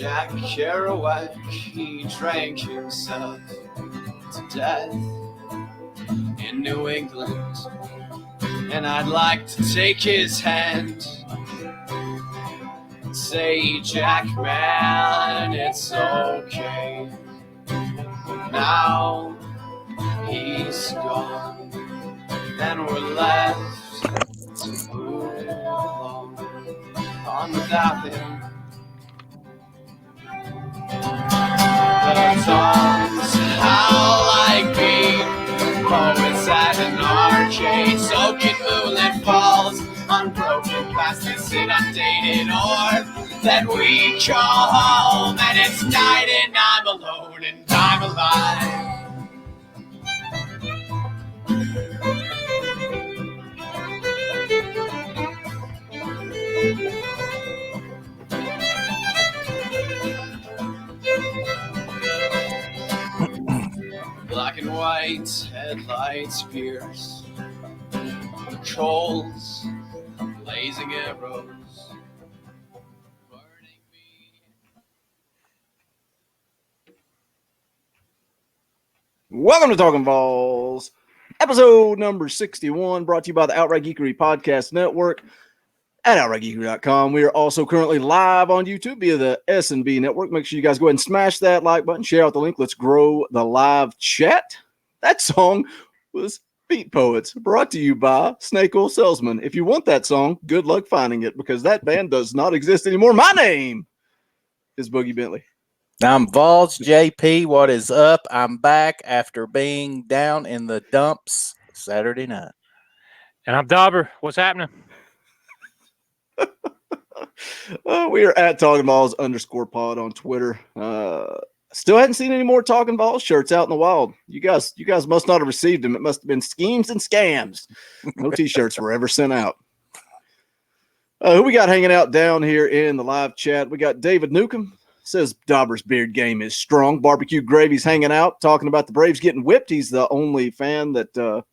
Jack Kerouac, he drank himself to death in New England, and I'd like to take his hand and say, Jack, man, it's okay. Now he's gone, and we're left to move along on without him. The songs howl like beat poets at an arcade, soaking moonlit falls on broken plastics inundated ore that we call home. And it's night and I'm alone and I'm alive. Black and white headlights pierce the coals, blazing arrows burning me. Welcome to Talkin VAWLS, episode number 61, brought to you by the Outright Geekery Podcast Network at outrightgeekery.com. We are also currently live on YouTube via the S&B Network. Make sure you guys go ahead and smash that like button, share out the link. Let's grow the live chat. That song was Beat Poets, brought to you by Snake Oil Salesman. If you want that song, good luck finding it, because that band does not exist anymore. My name is Boogie Bentley. I'm VAWLS JP. What is up? I'm back after being down in the dumps Saturday night. And I'm Dauber. What's happening? We are at Talkin VAWLS _pod on Twitter. Still hadn't seen any more Talkin VAWLS shirts out in the wild. You guys must not have received them. It must have been schemes and scams. No t-shirts were ever sent out. Who we got hanging out down here in the live chat? We got David Newcomb. Says Dauber's beard game is strong. Barbecue Gravy's hanging out, talking about the Braves getting whipped. He's the only fan that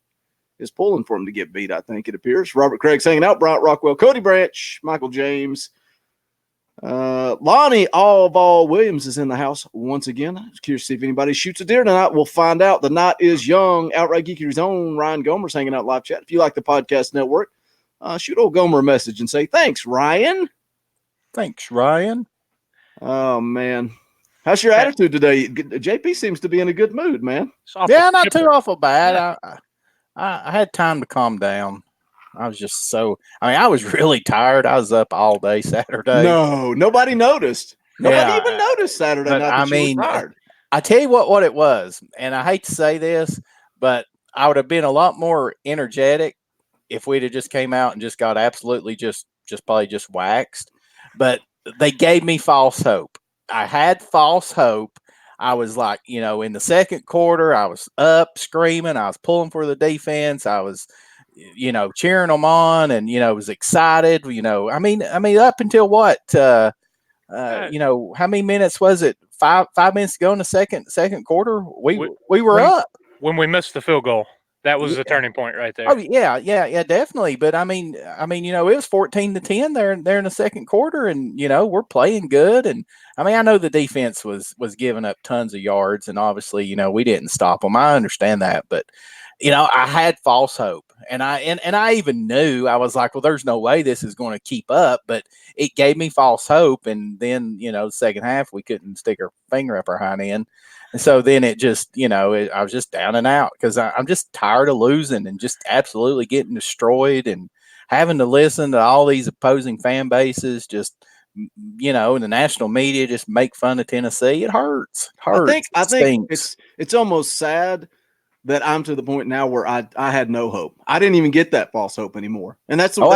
is pulling for him to get beat, I think it appears. Robert Craig's hanging out. Bryant Rockwell, Cody Branch, Michael James. Lonnie Allval Williams is in the house once again. I was curious to see if anybody shoots a deer tonight. We'll find out. The night is young. Outright Geekery's own Ryan Gomer's hanging out live chat. If you like the podcast network, shoot old Gomer a message and say, thanks, Ryan. Thanks, Ryan. Oh, man. How's your attitude today? JP seems to be in a good mood, man. Yeah, not too awful bad. I had time to calm down. I was just I was really tired. I was up all day Saturday. No, nobody noticed. Nobody even noticed Saturday night that you were tired. I tell you what it was, and I hate to say this, but I would have been a lot more energetic if we'd have just came out and just got absolutely just probably just waxed. But they gave me false hope. I had false hope. I was like, in the second quarter, I was up screaming. I was pulling for the defense. I was, cheering them on, and was excited. I mean, up until what? How many minutes was it? Five minutes to go in the second quarter. We were up when we missed the field goal. That was the turning point right there. Oh yeah, definitely. But I mean, it was 14-10 there in the second quarter, and we're playing good. And I know the defense was giving up tons of yards, and obviously, we didn't stop them. I understand that, but I had false hope, and I even knew, I was like, well, there's no way this is going to keep up. But it gave me false hope, and then the second half we couldn't stick our finger up our hind end. And so then it just, I was just down and out, because I'm just tired of losing and just absolutely getting destroyed and having to listen to all these opposing fan bases, just, in the national media, just make fun of Tennessee. It hurts. I think it's almost sad that I'm to the point now where I had no hope. I didn't even get that false hope anymore. And that's where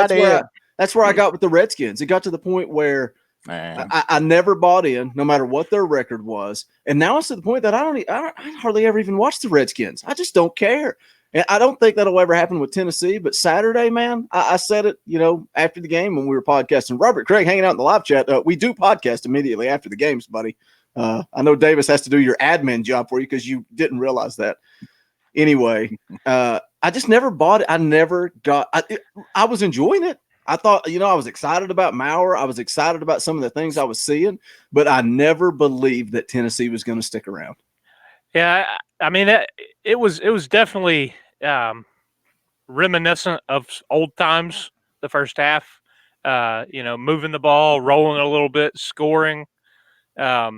I got with the Redskins. It got to the point where I never bought in, no matter what their record was. And now it's to the point that I hardly ever even watch the Redskins. I just don't care. And I don't think that'll ever happen with Tennessee. But Saturday, man, I said it, after the game when we were podcasting. Robert Craig hanging out in the live chat. We do podcast immediately after the games, buddy. I know Davis has to do your admin job for you because you didn't realize that. Anyway, I just never bought it. I never got – I was enjoying it. I thought, I was excited about Maurer. I was excited about some of the things I was seeing, but I never believed that Tennessee was going to stick around. Yeah, I mean, it was definitely reminiscent of old times. The first half, moving the ball, rolling a little bit, scoring. But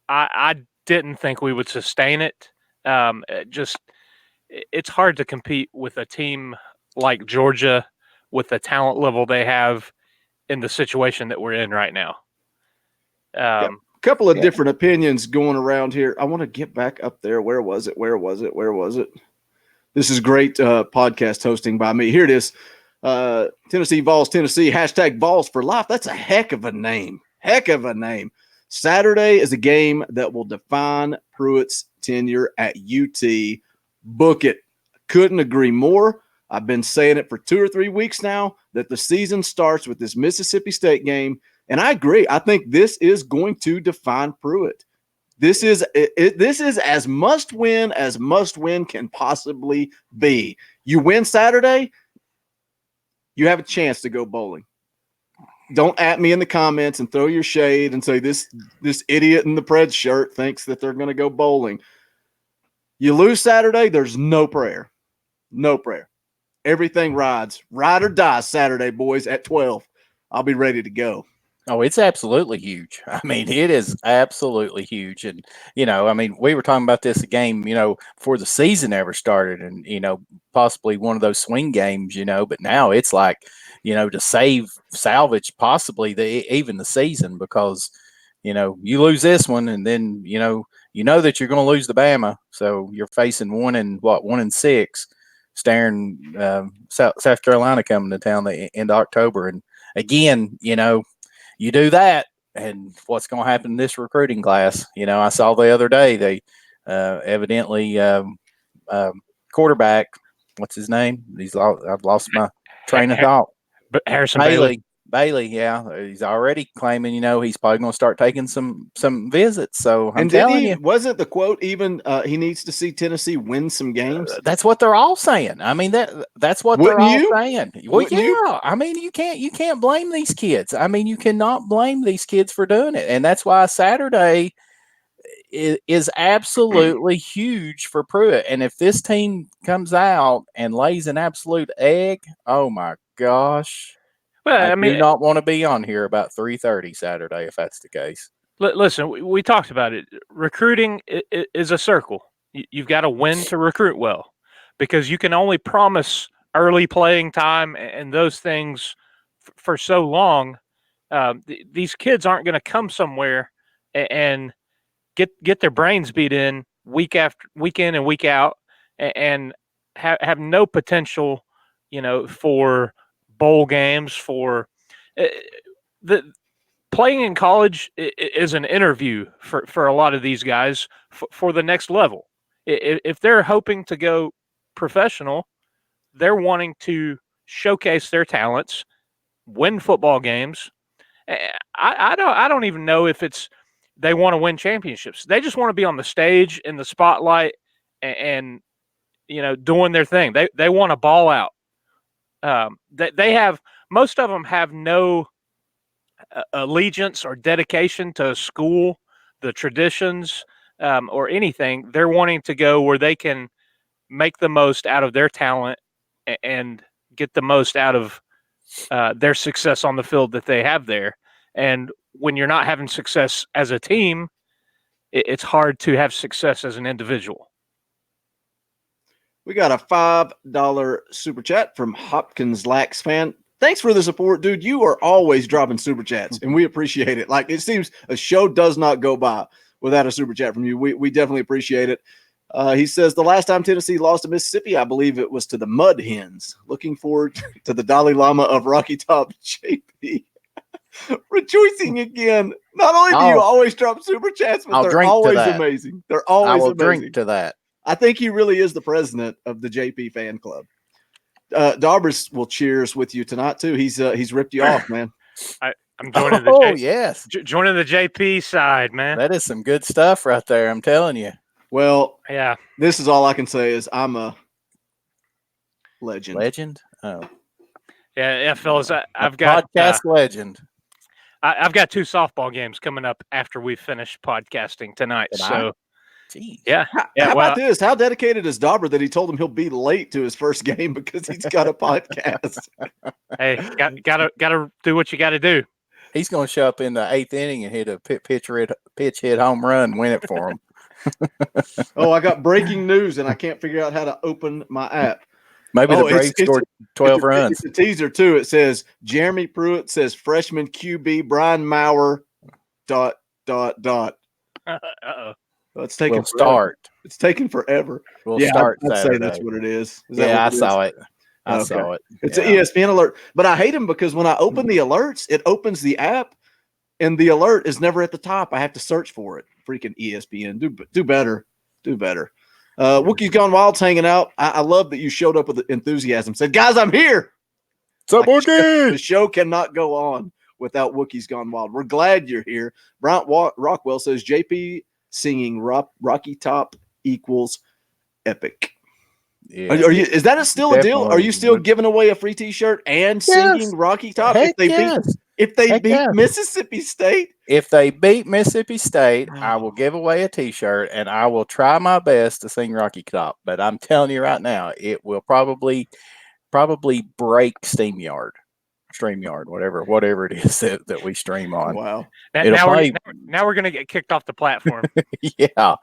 I didn't think we would sustain it. It's hard to compete with a team like Georgia with the talent level they have in the situation that we're in right now. A couple of different opinions going around here. I want to get back up there. Where was it? This is great podcast hosting by me. Here it is. Tennessee Vols, Tennessee, #Vols for life. That's a heck of a name. Saturday is a game that will define Pruitt's tenure at UT. Book it. Couldn't agree more. I've been saying it for 2 or 3 weeks now that the season starts with this Mississippi State game. And I agree. I think this is going to define Pruitt. This is as must win can possibly be. You win Saturday, you have a chance to go bowling. Don't at me in the comments and throw your shade and say this idiot in the Preds shirt thinks that they're going to go bowling. You lose Saturday, there's no prayer. No prayer. Everything rides. Ride or die Saturday, boys, at 12. I'll be ready to go. Oh, it's absolutely huge. I mean, it is absolutely huge. And, we were talking about this game, before the season ever started and, possibly one of those swing games, but now it's like, to salvage possibly even the season because, you lose this one and then, that you're going to lose the Bama. So you're facing 1-6, staring South Carolina coming to town the end of October. And again, you do that, and what's going to happen in this recruiting class? I saw the other day they evidently quarterback. What's his name? I've lost my train of thought. But Harrison Bailey. Bailey, yeah, he's already claiming. He's probably going to start taking some visits. So I'm telling you, wasn't the quote even? He needs to see Tennessee win some games. That's what they're all saying. I mean that's what they're all saying. Well, yeah. I mean, you can't blame these kids. I mean, you cannot blame these kids for doing it, and that's why Saturday is absolutely huge for Pruitt. And if this team comes out and lays an absolute egg, oh my gosh. Well, I do not want to be on here about 3:30 Saturday if that's the case. Listen, we talked about it. Recruiting is a circle. You've got to win to recruit well because you can only promise early playing time and those things for so long. These kids aren't going to come somewhere and get their brains beat in week in and week out and have no potential, for bowl games. For the playing in college is an interview for a lot of these guys for the next level. If they're hoping to go professional, they're wanting to showcase their talents, win football games. I don't even know if it's they want to win championships. They just want to be on the stage in the spotlight and doing their thing. They want to ball out. They have most of them have no allegiance or dedication to school, the traditions, or anything. They're wanting to go where they can make the most out of their talent and get the most out of their success on the field that they have there. And when you're not having success as a team, it's hard to have success as an individual. We got a $5 super chat from Hopkins Lax fan. Thanks for the support, dude. You are always dropping super chats, and we appreciate it. Like, it seems a show does not go by without a super chat from you. We definitely appreciate it. He says, the last time Tennessee lost to Mississippi, I believe it was to the Mud Hens. Looking forward to the Dalai Lama of Rocky Top, JP. Rejoicing again. Not only do you always drop super chats, but they're always amazing. They're always amazing. I will drink to that. I think he really is the president of the JP fan club. Darbers will cheers with you tonight too. He's ripped you off, man. I'm joining joining the JP side, man. That is some good stuff right there. I'm telling you. Well, yeah. This is all I can say is I'm a legend. Legend? Oh. Yeah, fellas, I've got podcast legend. I've got 2 softball games coming up after we finish podcasting tonight. So, jeez. yeah. How about this? How dedicated is Dauber that he told him he'll be late to his first game because he's got a podcast? Hey, gotta do what you got to do. He's going to show up in the 8th inning and hit a pitch hit home run, win it for him. Oh, I got breaking news, and I can't figure out how to open my app. Maybe the Braves scored 12 runs. It's a teaser, too. It says, Jeremy Pruitt says freshman QB Brian Maurer, ... Uh-oh. It's taking start. It's taking forever. We'll start I'd Saturday. say that's what it is. I saw it. I saw it. It's an ESPN alert. But I hate them because when I open the alerts, it opens the app, and the alert is never at the top. I have to search for it. Freaking ESPN. Do better. Do better. Wookie's Gone Wild's hanging out. I love that you showed up with enthusiasm. Said, guys, I'm here. What's up, Wookie? The show cannot go on without Wookie's Gone Wild. We're glad you're here. Bryant Rockwell says, JP singing Rocky Top equals epic. Yeah. Is that still a deal? Are you still giving away a free T-shirt and singing Rocky Top if they beat Mississippi State? If they beat Mississippi State, I will give away a T-shirt and I will try my best to sing Rocky Top. But I'm telling you right now, it will probably break StreamYard, whatever it is that we stream on. Wow. Now we're gonna get kicked off the platform. yeah.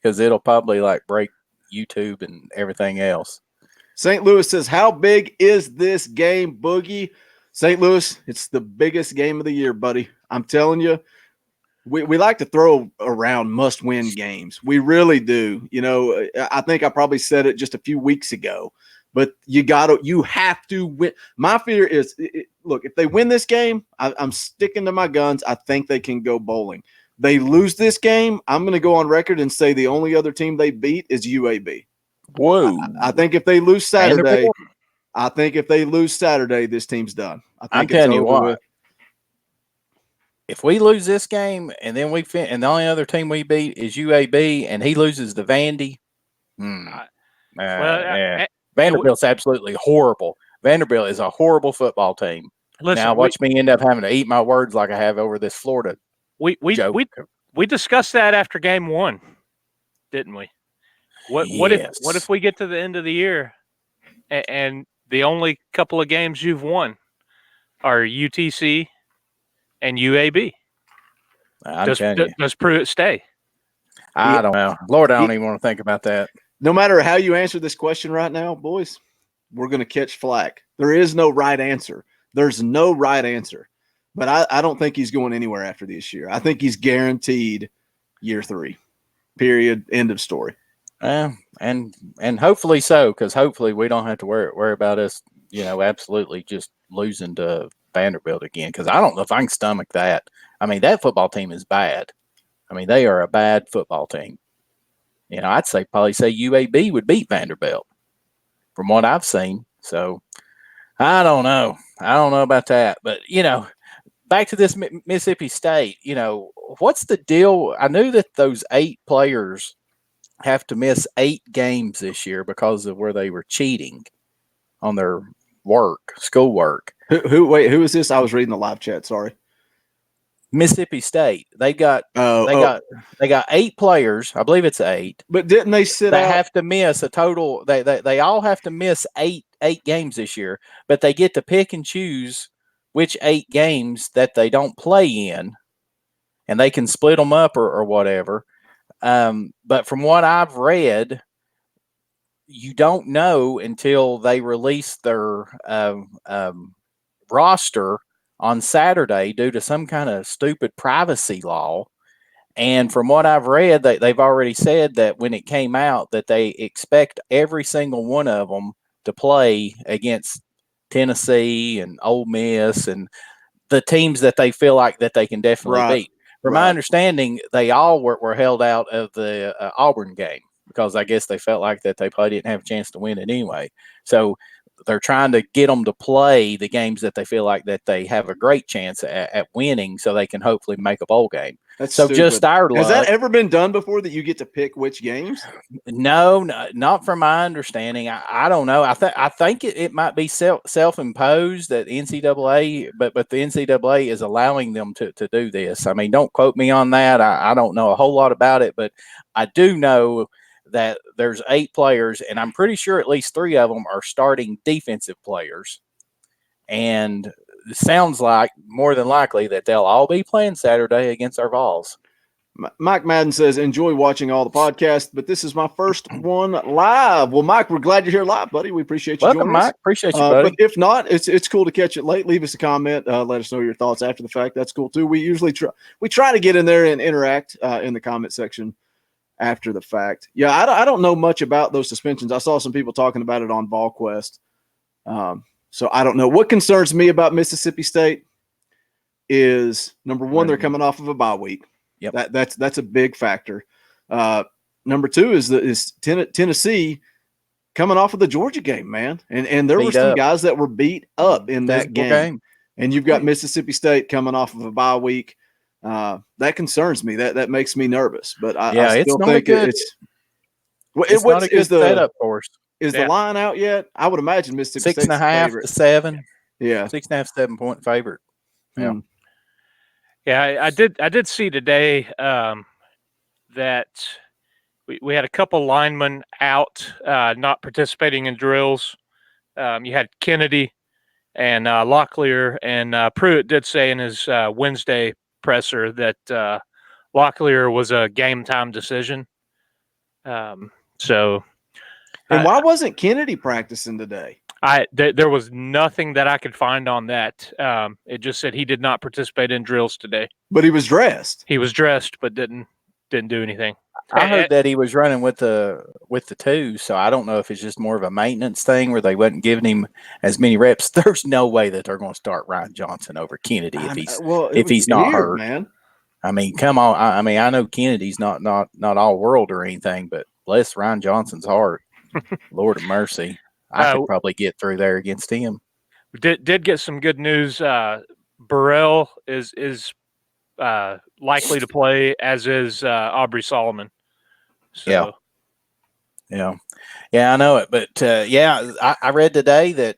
Because it'll probably break YouTube and everything else. St. Louis says, how big is this game, Boogie? St. Louis, it's the biggest game of the year, buddy. I'm telling you, we like to throw around must-win games. We really do. You know, I think I probably said it just a few weeks ago, but you have to win. My fear is, look, if they win this game, I'm sticking to my guns. I think they can go bowling. They lose this game, I'm going to go on record and say the only other team they beat is UAB. Whoa. I think if they lose Saturday, this team's done. I'm telling you what. If we lose this game and then and the only other team we beat is UAB and he loses to Vandy, Vanderbilt's absolutely horrible. Vanderbilt is a horrible football team. Listen, now watch me end up having to eat my words like I have over this Florida. We discussed that after game 1, didn't we? What if we get to the end of the year and the only couple of games you've won are UTC and UAB? Does Pruitt stay? I don't know. Lord, I don't even want to think about that. No matter how you answer this question right now, boys, we're going to catch flack. There is no right answer. There's no right answer. But I don't think he's going anywhere after this year. I think he's guaranteed year 3. Period. End of story. And hopefully so, because hopefully we don't have to worry about us, absolutely just losing to Vanderbilt again. Because I don't know if I can stomach that. I mean, that football team is bad. I mean, they are a bad football team. I'd probably say UAB would beat Vanderbilt from what I've seen. So I don't know. I don't know about that. But, back to this Mississippi State, what's the deal? I knew that those 8 players have to miss 8 games this year because of where they were cheating on their schoolwork. Who is this? I was reading the live chat. Sorry. Mississippi State. They got 8 players. I believe it's 8. But didn't they have to miss a total? They all have to miss 8 games this year, but they get to pick and choose which 8 games that they don't play in, and they can split them up or whatever. But from what I've read, you don't know until they release their roster on Saturday due to some kind of stupid privacy law. And from what I've read, they've already said that when it came out that they expect every single one of them to play against Tennessee and Ole Miss and the teams that they feel like that they can definitely beat. From my understanding, they all were held out of the Auburn game because I guess they felt like that they probably didn't have a chance to win it anyway. So they're trying to get them to play the games that they feel like that they have a great chance at winning so they can hopefully make a bowl game. That's so stupid. just our luck. Has that ever been done before that you get to pick which games? No, not from my understanding. I don't know. I think it might be self-imposed that NCAA, but the NCAA is allowing them to do this. I mean, don't quote me on that. I don't know a whole lot about it, but I do know that there's 8 players, and I'm pretty sure at least 3 of them are starting defensive players. And it sounds like more than likely that they'll all be playing Saturday against our Vols. Mike Madden says, enjoy watching all the podcasts, but this is my first one live. Well, Mike, we're glad you're here live, buddy. We appreciate you Welcome, joining Mike. us. Appreciate you, buddy. But if not, it's cool to catch it late. Leave us a comment. Let us know your thoughts after the fact. That's cool too. We usually try to get in there and interact in the comment section after the fact. Yeah, I don't know much about those suspensions. I saw some people talking about it on VolQuest. So I don't know. What concerns me about Mississippi State is, number one, they're coming off of a bye week. Yep. That's a big factor. Number 2 is Tennessee coming off of the Georgia game, man. And there were some guys that were beat up in that game. And you've got Mississippi State coming off of a bye week. That concerns me. That makes me nervous. But I still think it's not a good setup for us. Is the line out yet? I would imagine Mississippi State's 6.5 to 7. Yeah, 6.5, 7 point favorite. Yeah. Yeah, I did see today that we had a couple linemen out, not participating in drills. You had Kennedy and Locklear, and Pruitt did say in his Wednesday presser that Locklear was a game time decision. And why wasn't Kennedy practicing today? There was nothing that I could find on that. It just said he did not participate in drills today. But he was dressed. He was dressed, but didn't do anything. I heard that he was running with the 2, so I don't know if it's just more of a maintenance thing where they wasn't giving him as many reps. There's no way that they're going to start Ryan Johnson over Kennedy if he's not hurt, man. I mean, come on. I mean, I know Kennedy's not all world or anything, but bless Ryan Johnson's heart. Lord of mercy. I could probably get through there against him. Did get some good news. Burrell is likely to play, as is Aubrey Solomon. So. Yeah, I know it. But I read today that,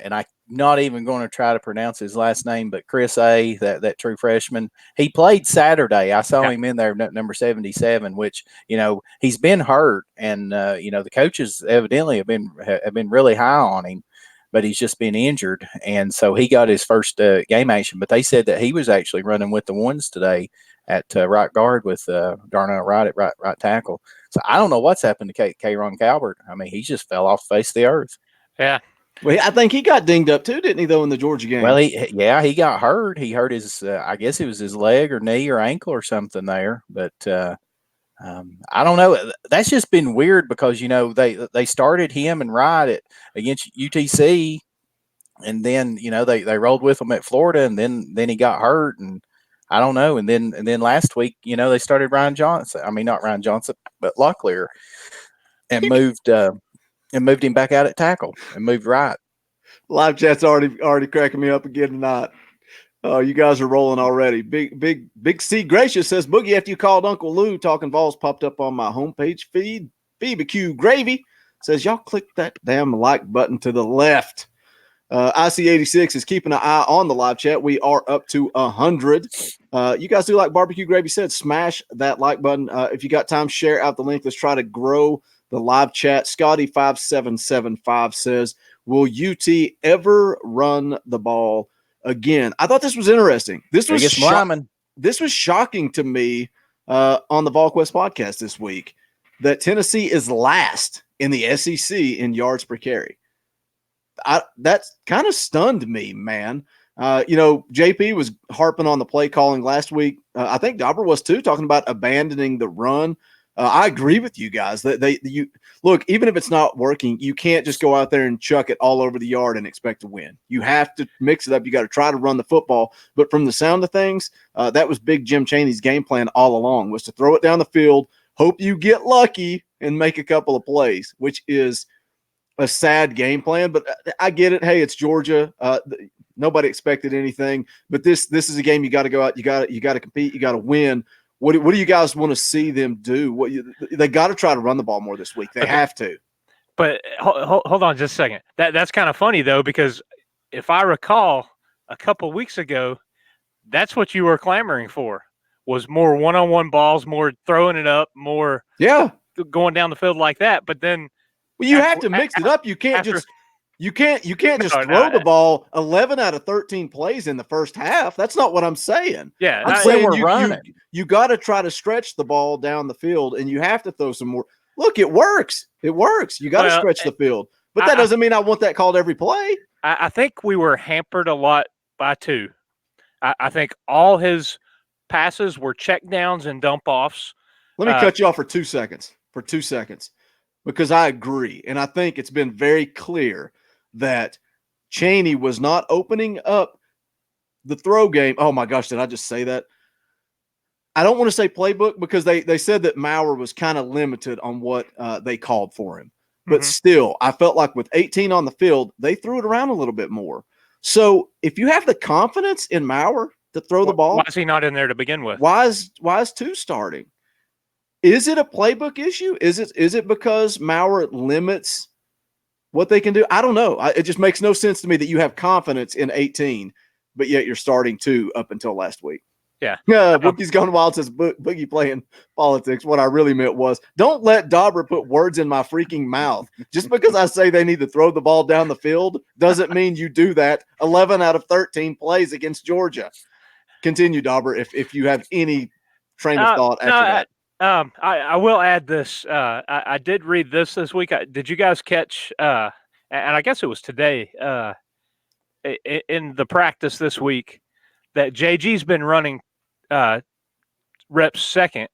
and I'm not even going to try to pronounce his last name, but Chris A, that true freshman, he played Saturday. I saw him in there, number 77, which, he's been hurt, and the coaches evidently have been really high on him, but he's just been injured, and so he got his first game action. But they said that he was actually running with the ones today at right guard with Darnell Wright at right tackle. So I don't know what's happened to K'Ron Calvert. I mean, he just fell off the face of the earth. Yeah. Well, I think he got dinged up too, didn't he, though, in the Georgia game? Well, he got hurt. He hurt his, I guess it was his leg or knee or ankle or something there. But I don't know. That's just been weird because, they started him and Wright against UTC, and then, they rolled with him at Florida, and then he got hurt, and I don't know. And then last week, they started Ryan Johnson. I mean, not Ryan Johnson, but Locklear, and moved him back out at tackle and moved right. Live chat's already cracking me up again tonight. Oh, you guys are rolling already. Big C Gracious says, Boogie, after you called Uncle Lou, Talkin VAWLS popped up on my homepage feed. BBQ Gravy says, y'all click that damn like button to the left. IC86 is keeping an eye on the live chat. We are up to 100. You guys do like Barbecue Gravy said, smash that like button. If you got time, share out the link. Let's try to grow the live chat. Scotty5775 says, will UT ever run the ball again? I thought this was interesting. This was shocking to me on the VolQuest podcast this week that Tennessee is last in the SEC in yards per carry. That kind of stunned me, man. JP was harping on the play calling last week. I think Dauber was too, talking about abandoning the run. I agree with you guys that you look, even if it's not working, you can't just go out there and chuck it all over the yard and expect to win. You have to mix it up. You got to try to run the football. But from the sound of things, that was Big Jim Chaney's game plan all along, was to throw it down the field, hope you get lucky, and make a couple of plays, which is a sad game plan. But I get it. Hey, it's Georgia. Nobody expected anything. But this is a game you got to go out. You got to compete. You got to win. What do you guys want to see them do? They got to try to run the ball more this week. They have to. But hold on just a second. That's kind of funny, though, because if I recall a couple weeks ago, that's what you were clamoring for, was more one-on-one balls, more throwing it up, more going down the field like that. But then you have to mix it up. You can't just throw the ball 11 out of 13 plays in the first half. That's not what I'm saying. Yeah, I'm saying you got to try to stretch the ball down the field, and you have to throw some more. Look, it works. It works. You got to stretch the field. But that doesn't mean I want that called every play. I think we were hampered a lot by two. I think all his passes were check downs and dump offs. Let me cut you off for 2 seconds. Because I agree. And I think it's been very clear that Chaney was not opening up the throw game. Oh my gosh, did I just say that? I don't want to say playbook because they said that Maurer was kind of limited on what they called for him. But still, I felt like with 18 on the field, they threw it around a little bit more. So if you have the confidence in Maurer to throw the ball, why is he not in there to begin with? Why is 2 starting? Is it a playbook issue? Is it because Maurer limits what they can do? I don't know. It just makes no sense to me that you have confidence in 18, but yet you're starting 2 up until last week. Yeah. Bookie's Gone Wild says Boogie playing politics. What I really meant was, don't let Dauber put words in my freaking mouth. Just because I say they need to throw the ball down the field doesn't mean you do that 11 out of 13 plays against Georgia. Continue, Dauber, if you have any train of thought after that. I will add this. I did read this week. Did you guys catch, and I guess it was today, in the practice this week, that JG's been running reps second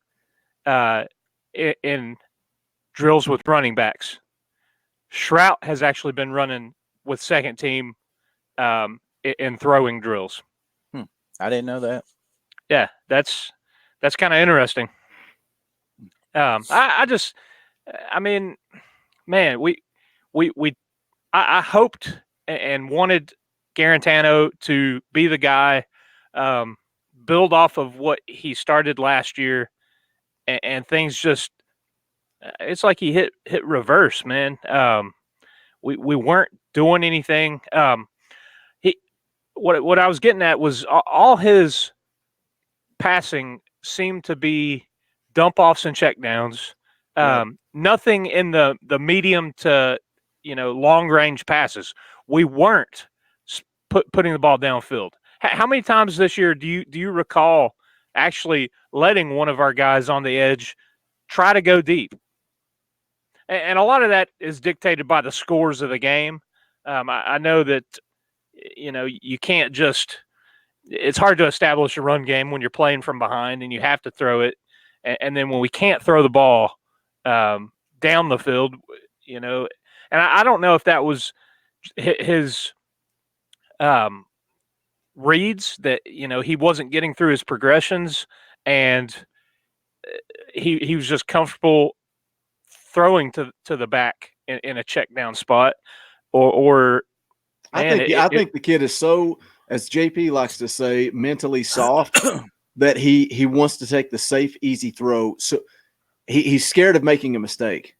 in drills with running backs. Shrout has actually been running with second team in throwing drills. I didn't know that. Yeah, that's kind of interesting. I mean, man, I hoped and wanted Garantano to be the guy, build off of what he started last year, and things just, it's like he hit reverse, man. We weren't doing anything. What I was getting at was all his passing seemed to be dump offs and check downs. Nothing in the medium to long range passes. We weren't putting the ball downfield. How many times this year do you recall actually letting one of our guys on the edge try to go deep? And a lot of that is dictated by the scores of the game. I know that you can't just. It's hard to establish a run game when you're playing from behind, and you have to throw it. And then when we can't throw the ball down the field, and I don't know if that was his reads, that he wasn't getting through his progressions, and he was just comfortable throwing to the back in a check down spot, or man, I think the kid is so, as JP likes to say, mentally soft that he wants to take the safe, easy throw. So he's scared of making a mistake.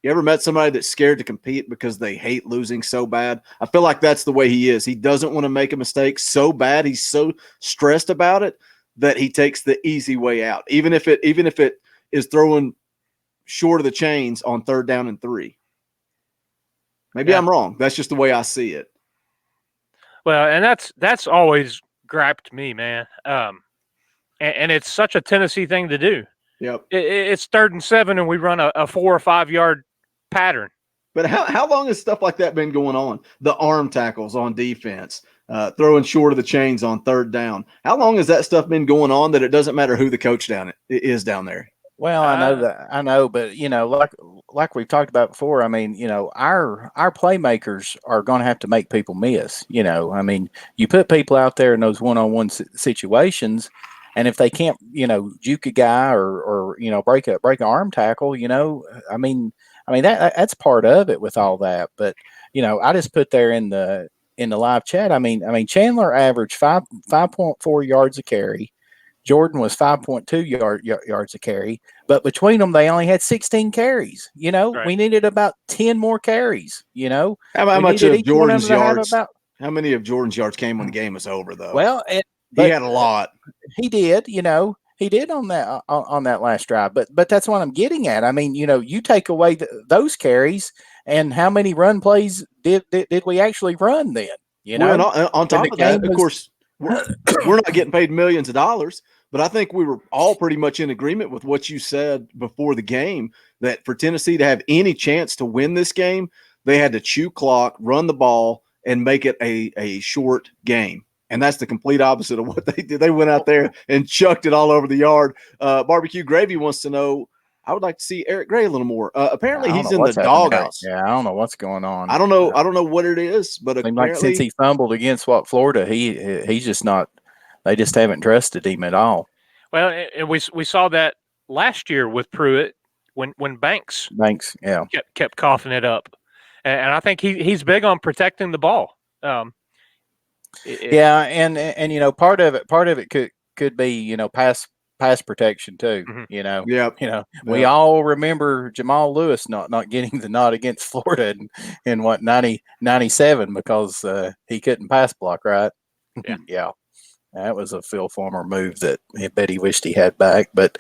You ever met somebody that's scared to compete because they hate losing so bad? I feel like that's the way he is. He doesn't want to make a mistake so bad. He's so stressed about it that he takes the easy way out, even if it is throwing short of the chains on 3rd down and 3. Maybe I'm wrong. That's just the way I see it. Well, and that's always griped me, man. And it's such a Tennessee thing to do. Yep. It's 3rd and 7, and we run a 4 or 5 yard pattern. But how long has stuff like that been going on? The arm tackles on defense, throwing short of the chains on 3rd down. How long has that stuff been going on that it doesn't matter who the coach is down there? Well, I know, but like we've talked about before, I mean, our playmakers are going to have to make people miss. I mean, you put people out there in those one-on-one situations, and if they can't, juke a guy or break an arm tackle, I mean that's part of it with all that. But I just put there in the in the live chat. I mean, Chandler averaged 5.4 yards a carry. Jordan was 5.2 yards a carry, but between them, they only had 16 carries. Right. We needed about 10 more carries. How we much needed of each one of Jordan's them to have yards? about. How many of Jordan's yards came when the game was over, though? Well, he but had a lot. he did. He did on that last drive. But that's what I'm getting at. I mean, you take away those carries, and how many run plays did we actually run then? Well, on top of that, of course, we're not getting paid millions of dollars, but I think we were all pretty much in agreement with what you said before the game, that for Tennessee to have any chance to win this game, they had to chew clock, run the ball, and make it a short game. And that's the complete opposite of what they did. They went out there and chucked it all over the yard. Barbecue Gravy wants to know, I would like to see Eric Gray a little more. Apparently he's in the doghouse. Yeah, I don't know what's going on. I don't know what it is, but seemed like since he fumbled against Florida, he's just not. They just haven't trusted him at all. Well, and we saw that last year with Pruitt when Banks kept coughing it up, and I think he's big on protecting the ball. And part of it could be pass protection too. Mm-hmm. We all remember Jamal Lewis not getting the nod against Florida in what 97 because he couldn't pass block, right? Yeah. That was a Phil Fulmer move that I bet he wished he had back. But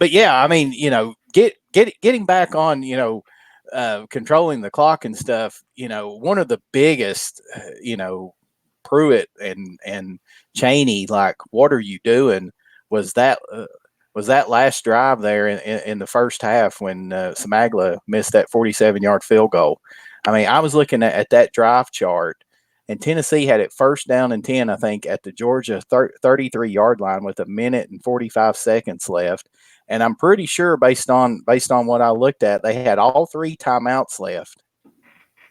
yeah, I mean, getting back on, controlling the clock and stuff, one of the biggest, Pruitt and Chaney, like, what are you doing? Was that last drive there in the first half when Samagla missed that 47-yard field goal. I mean, I was looking at that drive chart, and Tennessee had it first down and 10, I think, at the Georgia 33-yard line with 1 minute and 45 seconds left. And I'm pretty sure, based on what I looked at, they had all 3 timeouts left.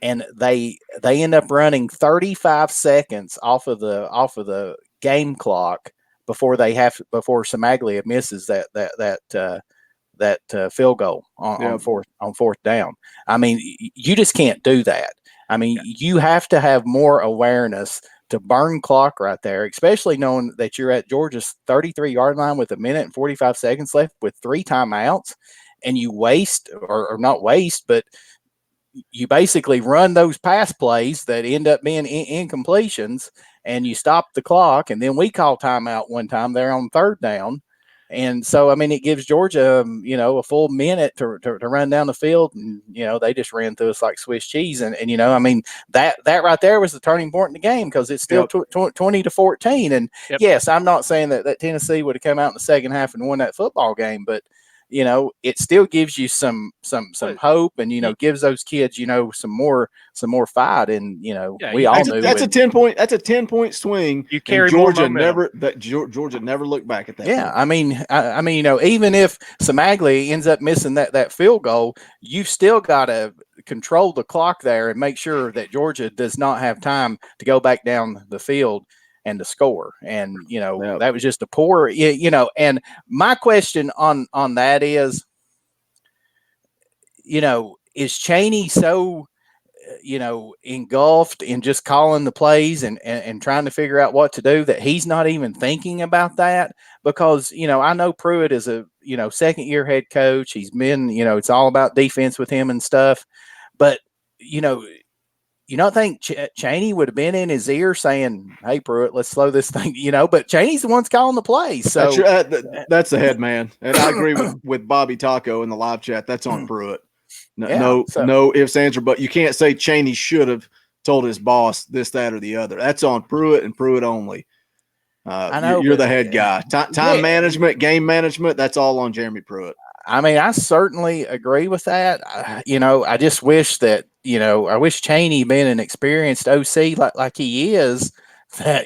And they end up running 35 seconds off of the game clock before Samaglia misses that field goal on fourth down. I mean, you just can't do that. I mean, you have to have more awareness to burn clock right there, especially knowing that you're at Georgia's 33-yard line with 1 minute and 45 seconds left with 3 timeouts, and you waste or not waste, but you basically run those pass plays that end up being incompletions, and you stop the clock, and then we call timeout one time there on third down. And so, I mean, it gives Georgia, a full minute to run down the field, and, they just ran through us like Swiss cheese. And I mean, that right there was the turning point in the game, because it's still 20-14. And yes, I'm not saying that Tennessee would have come out in the second half and won that football game, but it still gives you some hope, and gives those kids some more fight, and we all knew that's a 10-point swing. You carry Georgia Georgia never looked back at that. Yeah, I mean, even if Samaglia ends up missing that field goal, you've still got to control the clock there and make sure that Georgia does not have time to go back down the field and to score. And, that was just a poor, and my question on that is, is Chaney so, engulfed in just calling the plays and trying to figure out what to do that he's not even thinking about that? Because, I know Pruitt is a, second-year head coach. He's been, it's all about defense with him and stuff. But, you don't think Chaney would have been in his ear saying, "Hey, Pruitt, let's slow this thing," But Chaney's the one's calling the plays. So that's the head man, and I agree with Bobby Taco in the live chat. That's on Pruitt. No ifs, ands, or but. You can't say Chaney should have told his boss this, that, or the other. That's on Pruitt and Pruitt only. I know you're the head guy. Time management, game management. That's all on Jeremy Pruitt. I mean, I certainly agree with that. I just wish that, I wish Chaney, being an experienced OC like he is, that,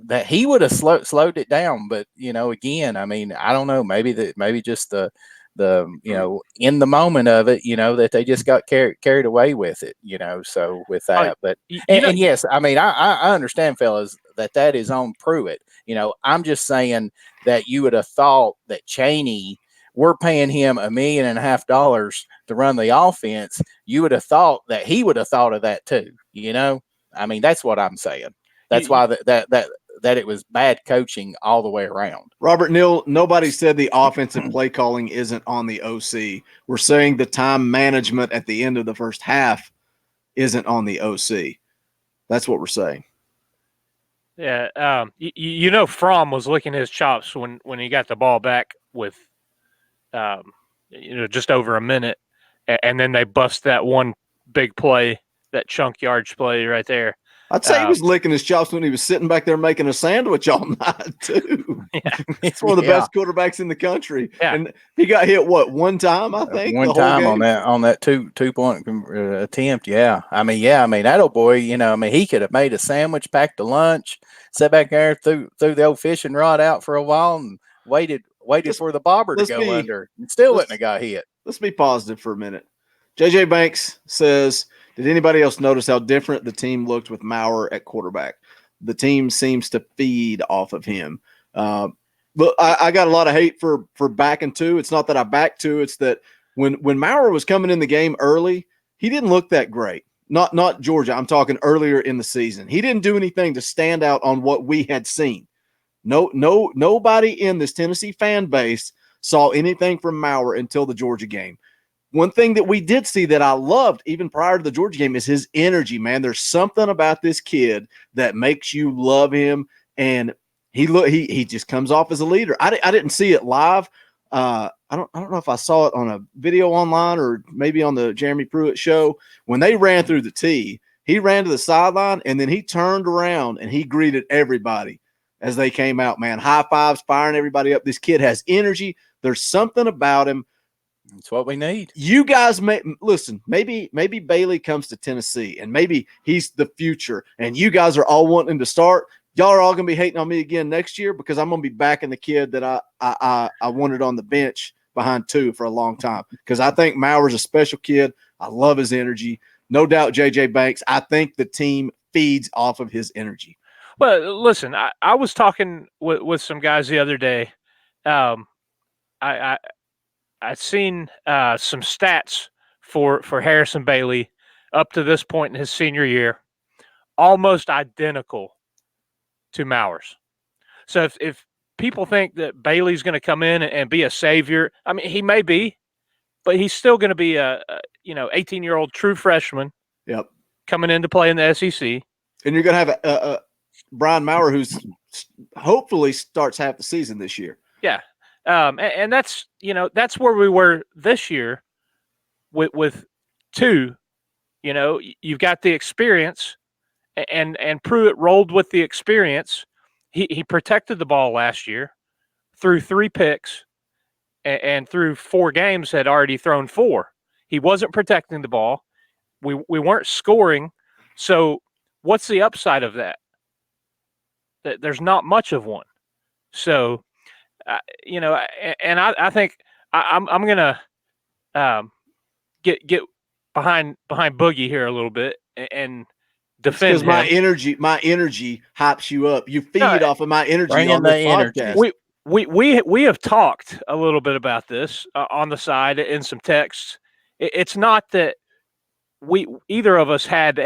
that he would have slowed it down. But, again, I mean, I don't know, maybe just the in the moment of it, that they just got carried away with it, so with that. But, and yes, I mean, I understand, fellas, that is on Pruitt. I'm just saying that you would have thought that Chaney, we're paying him $1.5 million to run the offense. you would have thought that he would have thought of that too. You know, I mean, that's what I'm saying. That's why that it was bad coaching all the way around. Robert Neal, nobody said the offensive play calling isn't on the OC. We're saying the time management at the end of the first half isn't on the OC. That's what we're saying. Yeah, you know, Fromm was licking his chops when he got the ball back with, just over a minute, and then they bust that one big play, that chunk yards play right there. I'd say he was licking his chops when he was sitting back there making a sandwich all night too. Yeah. He's one of the best quarterbacks in the country, yeah. And he got hit one time, I think. One time on that 2-point attempt. Yeah, I mean, that old boy. You know, I mean, he could have made a sandwich, packed a lunch, sat back there, threw the old fishing rod out for a while, and waited for the bobber to go under, and still wouldn't have got hit. Let's be positive for a minute. JJ Banks says, did anybody else notice how different the team looked with Maurer at quarterback? The team seems to feed off of him. But I got a lot of hate for backing two. It's not that I back two. It's that when Maurer was coming in the game early, he didn't look that great. Not Georgia. I'm talking earlier in the season. He didn't do anything to stand out on what we had seen. Nobody in this Tennessee fan base saw anything from Maurer until the Georgia game. One thing that we did see that I loved even prior to the Georgia game is his energy, man. There's something about this kid that makes you love him, and he just comes off as a leader. I didn't see it live. I don't know if I saw it on a video online or maybe on the Jeremy Pruitt show. When they ran through the tee, he ran to the sideline, and then he turned around and he greeted everybody as they came out, man. High fives, firing everybody up. This kid has energy. There's something about him. That's what we need. You guys may listen. Maybe Bailey comes to Tennessee, and maybe he's the future. And you guys are all wanting to start. Y'all are all gonna be hating on me again next year because I'm gonna be backing the kid that I wanted on the bench behind two for a long time. Because I think Maurer's a special kid. I love his energy. No doubt, JJ Banks. I think the team feeds off of his energy. Well, listen, I was talking with some guys the other day. I've seen some stats for Harrison Bailey up to this point in his senior year, almost identical to Maurer's. So if people think that Bailey's going to come in and be a savior, I mean, he may be, but he's still going to be a 18-year-old true freshman. Yep. Coming in to play in the SEC. And you're going to have a Brian Maurer who's hopefully starts half the season this year. Yeah. And that's where we were this year with two. You've got the experience, and Pruitt rolled with the experience. He protected the ball last year, threw 3 picks, and through 4 games had already thrown 4. He wasn't protecting the ball. We weren't scoring. So what's the upside of that? There's not much of one. So. And I think I'm gonna get behind Boogie here a little bit and defend him. Because my energy hypes you up. You feed off of my energy on this podcast. We have talked a little bit about this on the side in some texts. It's not that either of us had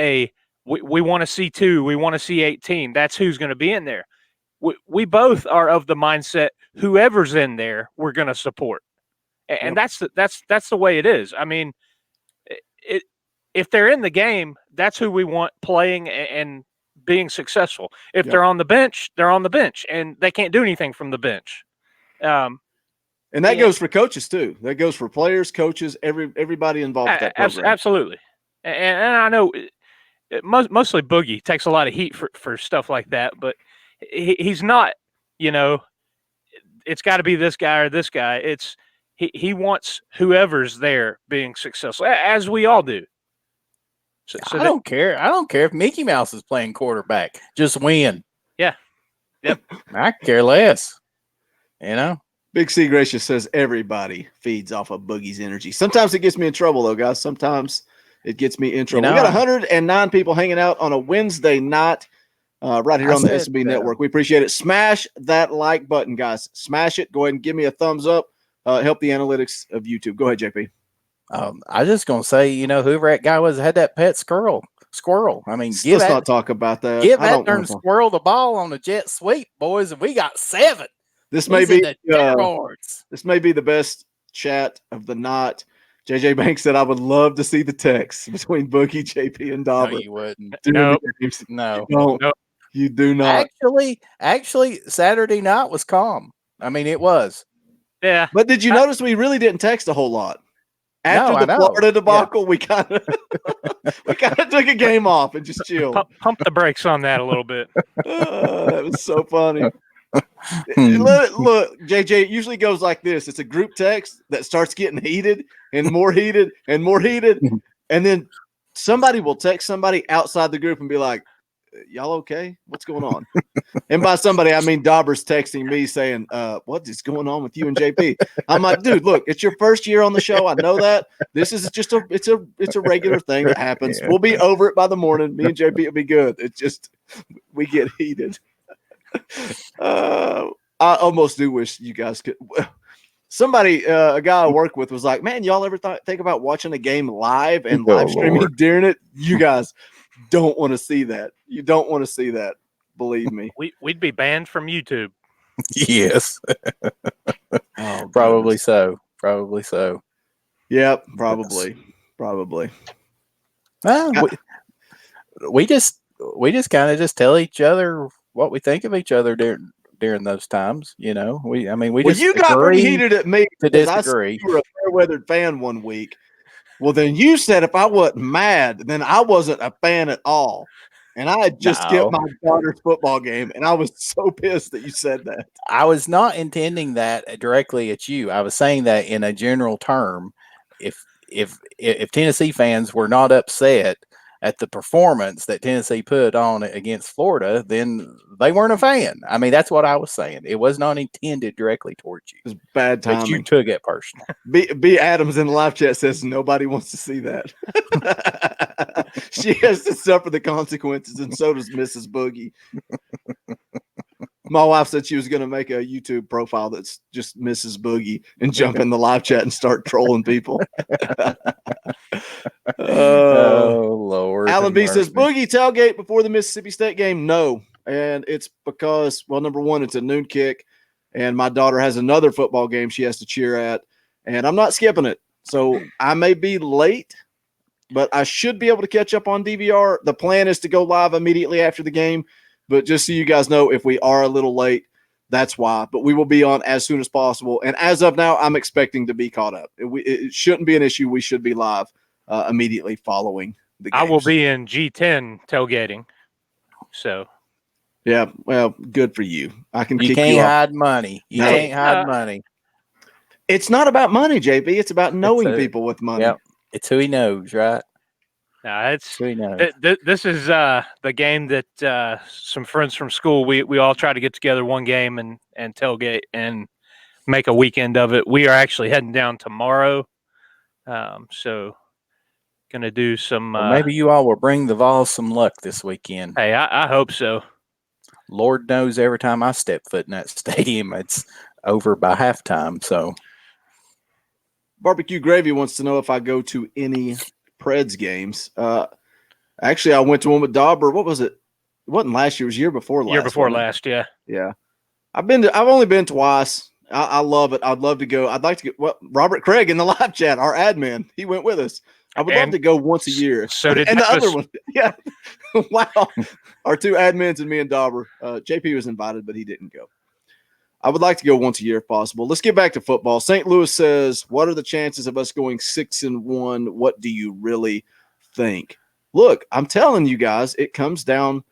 we want to see 2, we want to see 18. That's who's going to be in there. We both are of the mindset whoever's in there, we're going to support, and that's the way it is. I mean, if they're in the game, that's who we want playing and being successful. If they're on the bench, they're on the bench, and they can't do anything from the bench. And that goes for coaches too. That goes for players, coaches, everybody involved with that program. Absolutely. And I know mostly Boogie takes a lot of heat for stuff like that, but he's not, it's got to be this guy or this guy. It's he wants whoever's there being successful, as we all do. So I don't care. I don't care if Mickey Mouse is playing quarterback. Just win. Yeah. Yep. I care less. Big C Gracious says everybody feeds off of Boogie's energy. Sometimes it gets me in trouble, though, guys. Sometimes it gets me in trouble. We got 109 people hanging out on a Wednesday night. Right here on the SB Network. We appreciate it. Smash that like button, guys. Smash it. Go ahead and give me a thumbs up. Help the analytics of YouTube. Go ahead, JP. I was just gonna say, whoever that guy was had that pet squirrel. I mean, Let's not talk about that. Give I that don't darn want to. squirrel the ball on the jet sweep, boys, and we got 7. This He's may in be the checkerboards. this may be the best chat of the night. JJ Banks said, "I would love to see the text between Boogie, JP, and No, Dauber." you wouldn't. Nope. No. You don't. Nope. You do not. Actually, Saturday night was calm. I mean, it was. Yeah. But did you notice we really didn't text a whole lot? After No, the I know. Florida debacle, we kind of took a game off and just chilled. Pump the brakes on that a little bit. That was so funny. Look, JJ, it usually goes like this. It's a group text that starts getting heated and more heated and more heated. And then somebody will text somebody outside the group and be like, y'all okay? What's going on? And by somebody, I mean Dauber's texting me saying, what is going on with you and JP? I'm like, dude, look, it's your first year on the show. I know that. This is just it's a regular thing that happens. We'll be over it by the morning. Me and JP will be good. It's just we get heated. I almost do wish you guys could. Somebody, a guy I work with, was like, "Man, y'all ever think about watching a game live and live streaming during it?" You guys don't want to see that. You don't want to see that. Believe me. We'd be banned from YouTube. Yes. Oh, Probably so. Probably so. Yep. Probably. We just kind of just tell each other what we think of each other during those times. We just you got pretty heated at me to because I disagree. said you were a fair-weathered fan one week. Well, then you said if I wasn't mad, then I wasn't a fan at all. And I had just skipped my daughter's football game, and I was so pissed that you said that. I was not intending that directly at you. I was saying that in a general term. If Tennessee fans were not upset at the performance that Tennessee put on against Florida, then they weren't a fan. I mean, that's what I was saying. It was not intended directly towards you. It was bad timing. But you took it personal. B. Adams in the live chat says nobody wants to see that. She has to suffer the consequences, and so does Mrs. Boogie. My wife said she was going to make a YouTube profile that's just Mrs. Boogie and jump in the live chat and start trolling people. Oh, Lord. Alan B says, Boogie tailgate before the Mississippi State game? No. And it's because, well, number one, it's a noon kick, and my daughter has another football game she has to cheer at, and I'm not skipping it. So I may be late, but I should be able to catch up on DVR. The plan is to go live immediately after the game. But just so you guys know, if we are a little late, that's why. But we will be on as soon as possible. And as of now, I'm expecting to be caught up. It shouldn't be an issue. We should be live immediately following the games. I will be in G10 tailgating. So, yeah, well, good for you. I can. You can't hide money. You can't hide money. It's not about money, JB. It's about knowing people with money. Yep. It's who he knows, right? No, who he knows. This is the game that some friends from school, we all try to get together one game and tailgate and make a weekend of it. We are actually heading down tomorrow. So going to do some. Maybe you all will bring the Vols some luck this weekend. Hey, I hope so. Lord knows every time I step foot in that stadium, it's over by halftime. So, Barbecue Gravy wants to know if I go to any Preds games. Actually, I went to one with Dauber. What was it? It wasn't last year. It was year before last. Year before last, yeah. Yeah. I've only been twice. I love it. I'd love to go. I'd like to get Robert Craig in the live chat, our admin. He went with us. I would love to go once a year. So did and the other one. Yeah. Wow. Our two admins and me and Dauber. JP was invited, but he didn't go. I would like to go once a year if possible. Let's get back to football. St. Louis says, what are the chances of us going 6-1? What do you really think? Look, I'm telling you guys, it comes down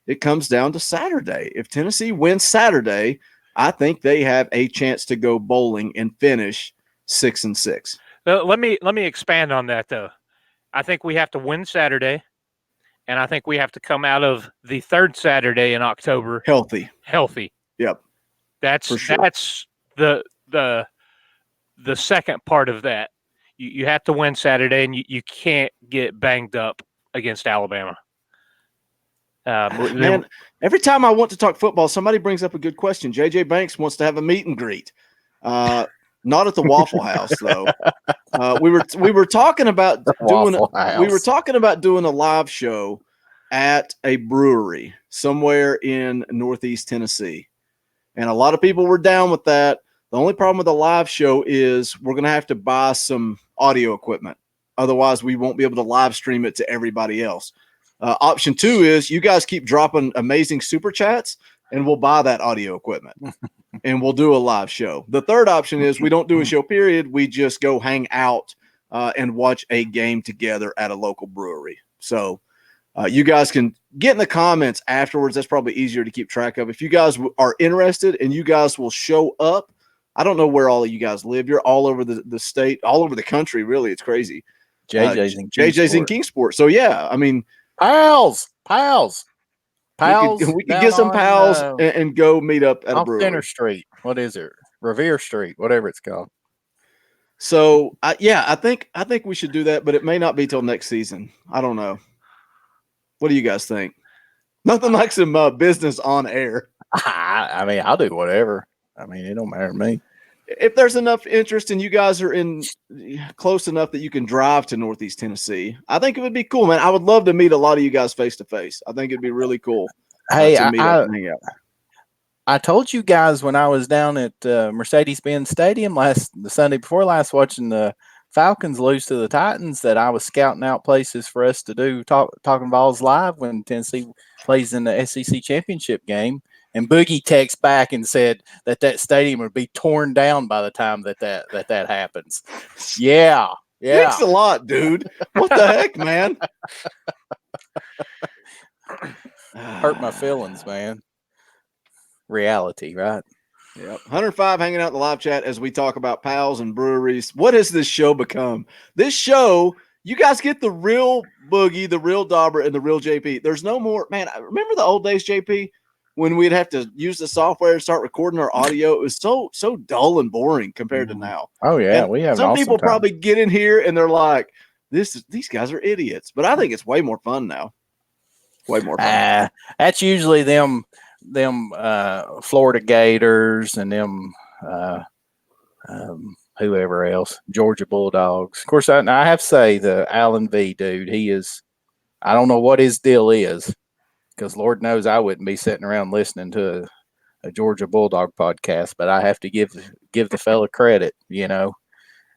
to Saturday. If Tennessee wins Saturday, I think they have a chance to go bowling and finish 6-6. Let me expand on that, though. I think we have to win Saturday, and I think we have to come out of the third Saturday in October healthy. Yep. That's the second part of that. You have to win Saturday, and you can't get banged up against Alabama. Man, every time I want to talk football, somebody brings up a good question. JJ Banks wants to have a meet and greet. Not at the Waffle House, though. We were talking about doing a live show at a brewery somewhere in Northeast Tennessee, and a lot of people were down with that. The only problem with the live show is we're going to have to buy some audio equipment. Otherwise, we won't be able to live stream it to everybody else. Option 2 is you guys keep dropping amazing super chats, and we'll buy that audio equipment, and we'll do a live show. The third option is we don't do a show, period. We just go hang out and watch a game together at a local brewery. So you guys can get in the comments afterwards. That's probably easier to keep track of. If you guys are interested and you guys will show up, I don't know where all of you guys live. You're all over the state, all over the country. Really, it's crazy. JJ's in Kingsport. So yeah, I mean, pals. We could get some pals and go meet up at a brewery. Center Street. What is it? Revere Street, whatever it's called. So I think we should do that, but it may not be till next season. I don't know. What do you guys think? Nothing like some business on air. I mean, I'll do whatever. I mean, it don't matter to me. If there's enough interest and you guys are in close enough that you can drive to Northeast Tennessee, I think it would be cool, man. I would love to meet a lot of you guys face to face. I think it'd be really cool. Hey, I told you guys when I was down at Mercedes-Benz Stadium the Sunday before last, watching the Falcons lose to the Titans, that I was scouting out places for us to do Talkin VAWLS live when Tennessee plays in the SEC championship game. And Boogie texts back and said that stadium would be torn down by the time that happens. Yeah. Thanks a lot, dude. What the heck, man? Hurt my feelings, man. Reality, right? Yep. 105 hanging out in the live chat as we talk about pals and breweries. What has this show become? This show, you guys get the real Boogie, the real Dauber, and the real JP. There's no more, man. I remember the old days, JP, when we'd have to use the software and start recording our audio. It was so dull and boring compared to now. Oh yeah, and we have some people probably get in here and they're like, these guys are idiots. But I think it's way more fun now. Way more fun. That's usually them Florida Gators and them whoever else, Georgia Bulldogs. Of course, I have to say the Allen V dude, he is, I don't know what his deal is, because Lord knows I wouldn't be sitting around listening to a Georgia Bulldog podcast, but I have to give the fella credit. You know,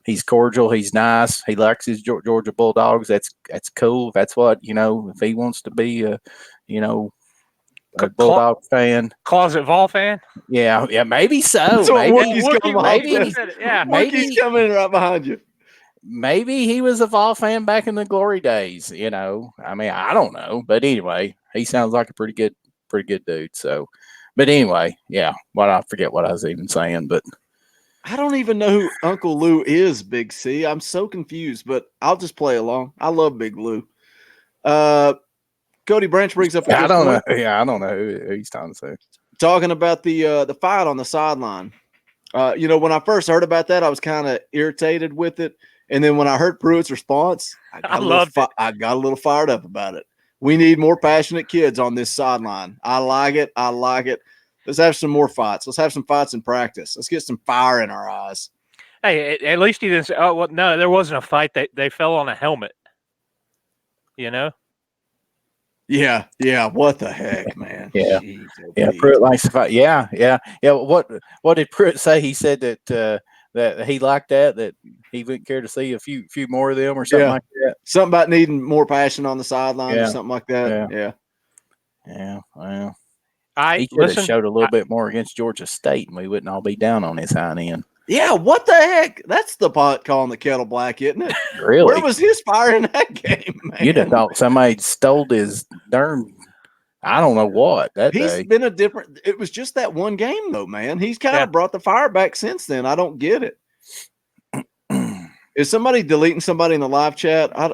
he's cordial, he's nice, he likes his Georgia Bulldogs. That's cool. That's what, you know, if he wants to be a Bulldog fan, closet Vol fan. Yeah, maybe so. Maybe he's coming right behind you. Maybe he was a Vol fan back in the glory days. You know, I mean, I don't know, but anyway, he sounds like a pretty good dude. So, but anyway, yeah. I forget what I was even saying, but I don't even know who Uncle Lou is. Big C. I'm so confused, but I'll just play along. I love Big Lou. Cody Branch brings up. I don't know. Yeah, I don't know who he's talking to. Talking about the fight on the sideline. When I first heard about that, I was kind of irritated with it, and then when I heard Pruitt's response, I got a little fired up about it. We need more passionate kids on this sideline. I like it. Let's have some more fights. Let's have some fights in practice. Let's get some fire in our eyes. Hey, at least he didn't say, "Oh, well, no, there wasn't a fight. They fell on a helmet." You know. Yeah. What the heck, man? Yeah. Jeez, yeah. Pruitt likes to fight. Yeah. What did Pruitt say? He said that he liked that he wouldn't care to see a few more of them or something like that. Something about needing more passion on the sideline or something like that. Yeah. Well, he could have showed a little bit more against Georgia State, and we wouldn't all be down on his hind end. Yeah, what the heck? That's the pot calling the kettle black, isn't it? Really? Where was his fire in that game, man? You'd have thought somebody stole his darn, I don't know what. He's been it was just that one game, though, man. He's kind of brought the fire back since then. I don't get it. Is somebody deleting somebody in the live chat? I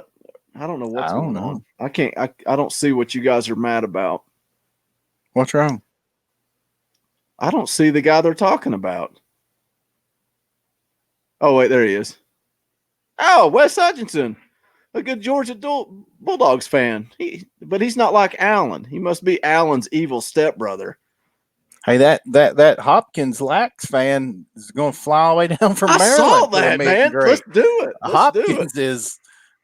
don't know what's going on. I don't see what you guys are mad about. What's wrong? I don't see the guy they're talking about. Oh, wait, there he is. Oh, Wes Hutchinson, a good Georgia Bulldogs fan. But he's not like Allen. He must be Allen's evil stepbrother. Hey, that Hopkins Lax fan is going to fly all the way down from I Maryland. saw that, man. Let's do it.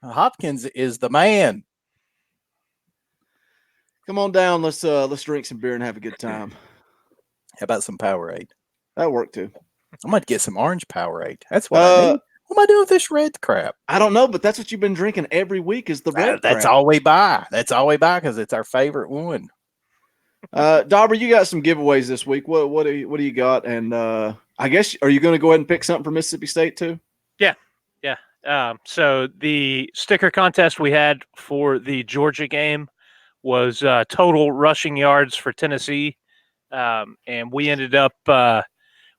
Hopkins is the man. Come on down. Let's drink some beer and have a good time. How about some Powerade? That worked too. I'm going to get some orange Powerade. That's what I need. What am I doing with this red crap? I don't know, but that's what you've been drinking every week is the red That's crap. all we buy. That's all we buy because it's our favorite one. Dauber, you got some giveaways this week. What do you got? And I guess, are you going to go ahead and pick something for Mississippi State too? Yeah. So the sticker contest we had for the Georgia game was total rushing yards for Tennessee, and we ended up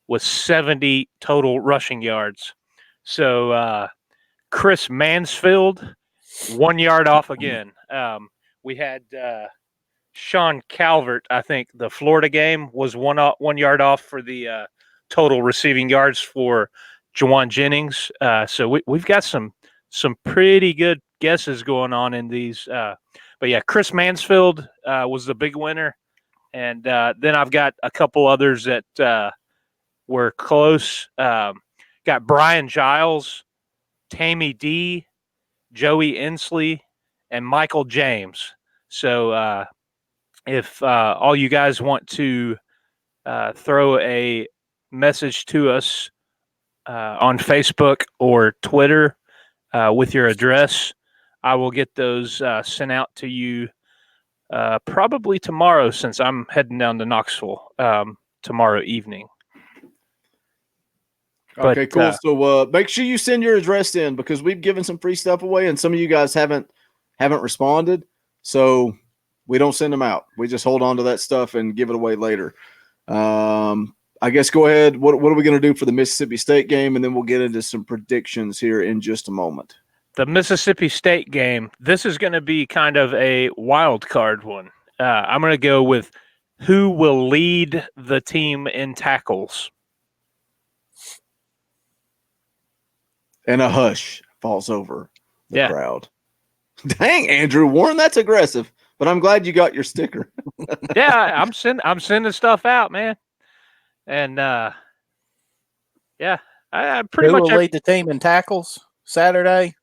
with 70 total rushing yards. So Chris Mansfield, 1 yard off again. We had Sean Calvert, I think the Florida game was 1 yard off for the total receiving yards for Juwan Jennings. So we've got some pretty good guesses going on in these. But yeah, Chris Mansfield was the big winner. And then I've got a couple others that were close. Got Brian Giles, Tammy D, Joey Inslee, and Michael James. So if all you guys want to throw a message to us on Facebook or Twitter with your address, I will get those sent out to you probably tomorrow, since I'm heading down to Knoxville tomorrow evening. Okay, cool. So make sure you send your address in, because we've given some free stuff away and some of you guys haven't responded. So we don't send them out. We just hold on to that stuff and give it away later. I guess go ahead. What are we going to do for the Mississippi State game? And then we'll get into some predictions here in just a moment. The Mississippi State game, this is going to be kind of a wild card one. I'm going to go with who will lead the team in tackles. And a hush falls over the crowd. Dang, Andrew Warren, that's aggressive. But I'm glad you got your sticker. Yeah, I'm sending stuff out, man. And yeah, I pretty who much will lead the team in tackles Saturday.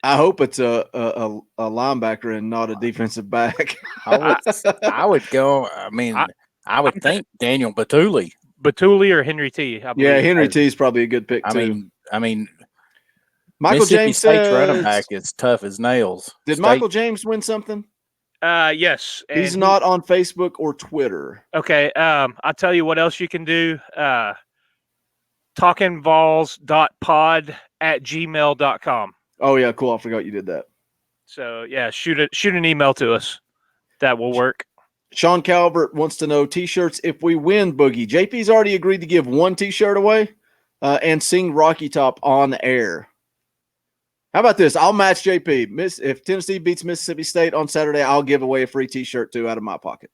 I hope it's a linebacker and not a defensive back. I would go. I mean, I would think Daniel Batuli or Henry T. Yeah, Henry T is probably a good pick too. I mean, Michael James State's running back is tough as nails. Did Michael James win something? Yes. He's not on Facebook or Twitter. Okay. I'll tell you what else you can do. talkinvols.pod@gmail.com. Oh yeah, cool. I forgot you did that. So yeah, shoot an email to us. That will work. Sean Calvert wants to know T-shirts if we win, Boogie. JP's already agreed to give one T-shirt away and sing Rocky Top on air. How about this? I'll match JP. If Tennessee beats Mississippi State on Saturday, I'll give away a free T-shirt too out of my pocket.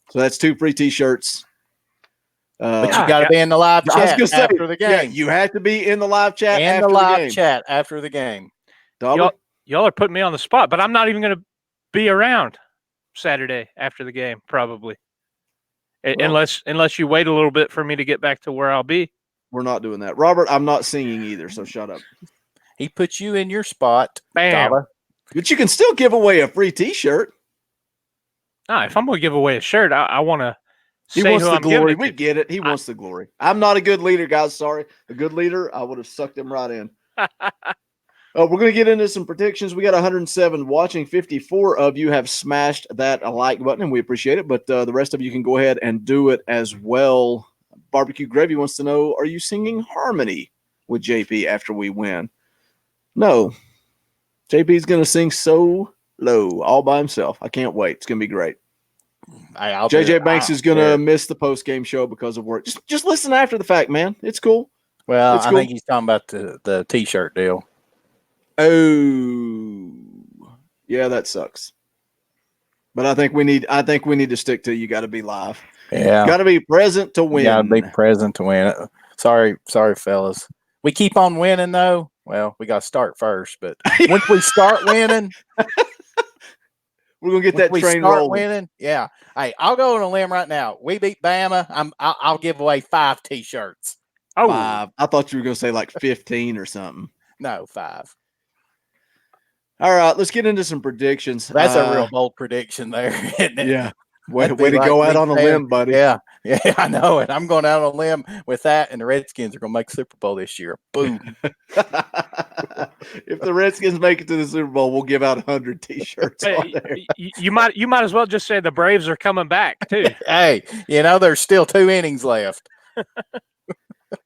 So that's 2 free T-shirts. But you got to be in the live chat after the game. Yeah, you have to be in the live chat after the game. Y'all are putting me on the spot, but I'm not even going to be around Saturday after the game, probably. Unless you wait a little bit for me to get back to where I'll be. We're not doing that. Robert, I'm not singing either, so shut up. He puts you in your spot. Bam. Dava. But you can still give away a free T-shirt. If I'm going to give away a shirt, I want to say who wants the I'm glory. We get it. He wants the glory. I'm not a good leader, guys. Sorry. A good leader, I would have sucked him right in. We're going to get into some predictions. We got 107 watching. 54 of you have smashed that like button, and we appreciate it. But the rest of you can go ahead and do it as well. Barbecue Gravy wants to know, are you singing harmony with JP after we win? No. JP's going to sing so low all by himself. I can't wait. It's going to be great. JJ Banks is going to miss the post-game show because of work. Just listen after the fact, man. It's cool. Well, I think he's talking about the T-shirt deal. Oh, yeah, that sucks. But I think we need to stick to you got to be live. Yeah, got to be present to win. Got to be present to win. Sorry, fellas. We keep on winning though. Well, we got to start first, but once we start winning, We're gonna get that we train start rolling. winning. Yeah. Hey, I'll go on a limb right now. We beat Bama. I'll give away 5 T-shirts. Oh, 5. I thought you were gonna say like 15 or something. No, 5. All right, let's get into some predictions. That's a real bold prediction there, isn't it? Yeah. Way That'd be to like go out me on a saying- limb, buddy. Yeah, I know it. I'm going out on a limb with that, and the Redskins are going to make Super Bowl this year. Boom. If the Redskins make it to the Super Bowl, we'll give out 100 T-shirts on there. You might as well just say the Braves are coming back too. Hey, there's still 2 innings left. All